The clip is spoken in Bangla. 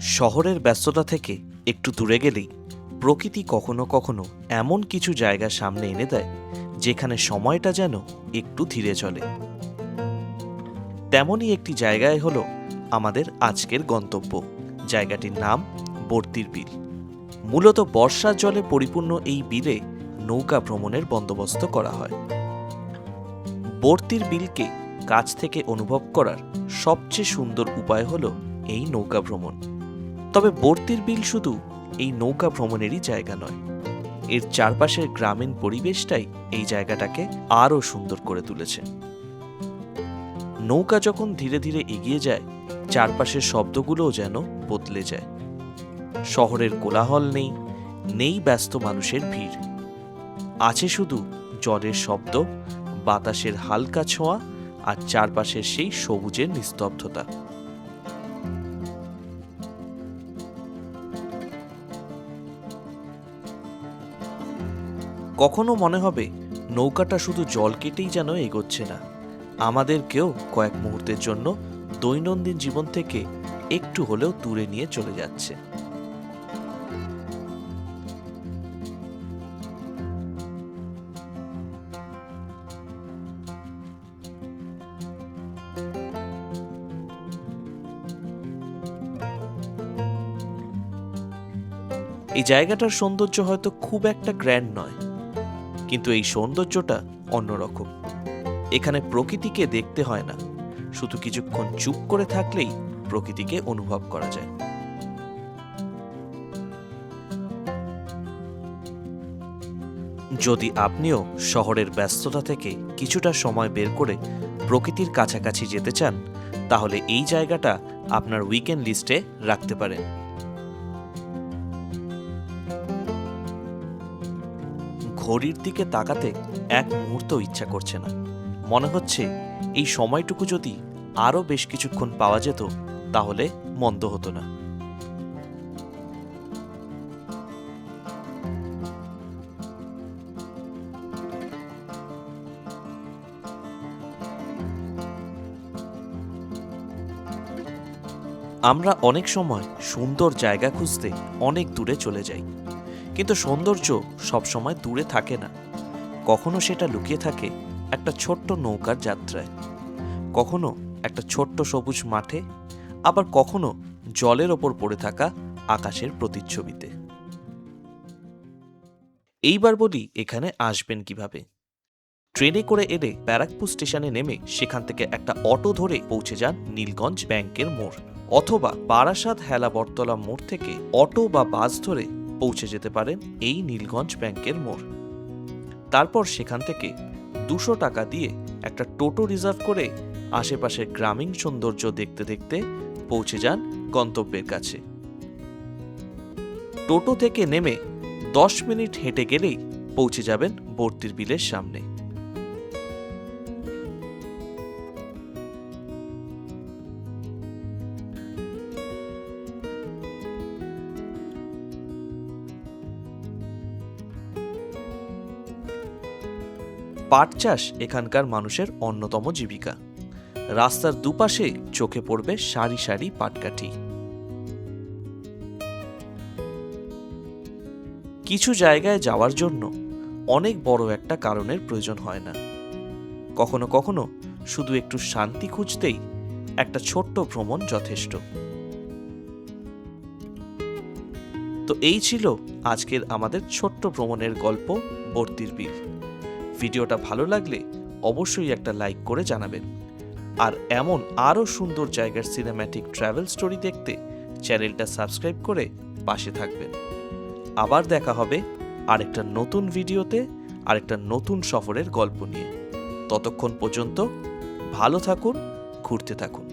শহরের ব্যস্ততা থেকে একটু দূরে গেলেই প্রকৃতি কখনো কখনো এমন কিছু জায়গা সামনে এনে দেয় যেখানে সময়টা যেন একটু ধীরে চলে। তেমনই একটি জায়গায় হলো আমাদের আজকের গন্তব্য। জায়গাটির নাম বর্তির বিল। মূলত বর্ষার জলে পরিপূর্ণ এই বিলে নৌকা ভ্রমণের বন্দোবস্ত করা হয়। বর্তির বিলকে কাছ থেকে অনুভব করার সবচেয়ে সুন্দর উপায় হলো এই নৌকা ভ্রমণ। তবে বর্তির বিল শুধু এই নৌকা ভ্রমণেরই জায়গা নয়, এর চারপাশের গ্রামীণ পরিবেশটাই এই জায়গাটাকে আরও সুন্দর করে তুলেছে। নৌকা যখন ধীরে ধীরে এগিয়ে যায়, চারপাশের শব্দগুলোও যেন বদলে যায়। শহরের কোলাহল নেই, নেই ব্যস্ত মানুষের ভিড়, আছে শুধু জলের শব্দ, বাতাসের হালকা ছোঁয়া আর চারপাশের সেই সবুজের নিস্তব্ধতা। কখনো মনে হবে নৌকাটা শুধু জল কেটেই যেন এগোচ্ছে না, আমাদেরকেও কয়েক মুহূর্তের জন্য দৈনন্দিন জীবন থেকে একটু হলেও দূরে নিয়ে চলে যাচ্ছে। এই জায়গাটার সৌন্দর্য হয়তো খুব একটা গ্র্যান্ড নয়, কিন্তু এই সৌন্দর্যটা অন্যরকম। এখানে প্রকৃতিকে দেখতে হয় না, শুধু কিছুক্ষণ চুপ করে থাকলেই প্রকৃতিকে অনুভব করা যায়। যদি আপনিও শহরের ব্যস্ততা থেকে কিছুটা সময় বের করে প্রকৃতির কাছাকাছি যেতে চান, তাহলে এই জায়গাটা আপনার উইকেন্ড লিস্টে রাখতে পারেন। ঘড়ির দিকে তাকাতে এক মুহূর্ত ইচ্ছা করছে না, মনে হচ্ছে এই সময়টুকু যদি আরও বেশ কিছুক্ষণ পাওয়া যেত তাহলে মন্দ হতো না। আমরা অনেক সময় সুন্দর জায়গা খুঁজতে অনেক দূরে চলে যাই, কিন্তু সৌন্দর্য সবসময় দূরে থাকে না। কখনো সেটা লুকিয়ে থাকে একটা ছোট্ট নৌকার যাত্রায়, কখনো একটা ছোট্ট সবুজ মাঠে, আবার কখনো জলের ওপর পড়ে থাকা আকাশের প্রতিচ্ছবিতে। এইবার বলি এখানে আসবেন কিভাবে। ট্রেনে করে এলে ব্যারাকপুর স্টেশনে নেমে সেখান থেকে একটা অটো ধরে পৌঁছে যান নীলগঞ্জ ব্যাংকের মোড়, অথবা বারাসাত হেলা বটতলা মোড় থেকে অটো বা বাস ধরে পৌঁছে যেতে পারেন এই নীলগঞ্জ ব্যাংকের মোড়। তারপর সেখান থেকে 200 টাকা দিয়ে একটা টোটো রিজার্ভ করে আশেপাশের গ্রামীণ সৌন্দর্য দেখতে দেখতে পৌঁছে যান গন্তব্যের কাছে। টোটো থেকে নেমে 10 মিনিট হেঁটে গেলেই পৌঁছে যাবেন বর্তির বিলের সামনে। পাট চাষ এখানকার মানুষের অন্যতম জীবিকা। রাস্তার দুপাশে চোখে পড়বে সারি সারি পাটকাঠি। কিছু জায়গায় যাওয়ার জন্য অনেক বড় একটা কারণের প্রয়োজন হয় না, কখনো কখনো শুধু একটু শান্তি খুঁজতেই একটা ছোট্ট ভ্রমণ যথেষ্ট। তো এই ছিল আজকের আমাদের ছোট্ট ভ্রমণের গল্প বর্তির বিল। ভিডিওটা ভালো লাগলে অবশ্যই একটা লাইক করে জানাবেন, আর এমন আরও সুন্দর জায়গার সিনেম্যাটিক ট্রাভেল স্টোরি দেখতে চ্যানেলটা সাবস্ক্রাইব করে পাশে থাকবেন। আবার দেখা হবে আরেকটা নতুন ভিডিওতে, আরেকটা নতুন সফরের গল্প নিয়ে। ততক্ষণ পর্যন্ত ভালো থাকুন, ঘুরতে থাকুন।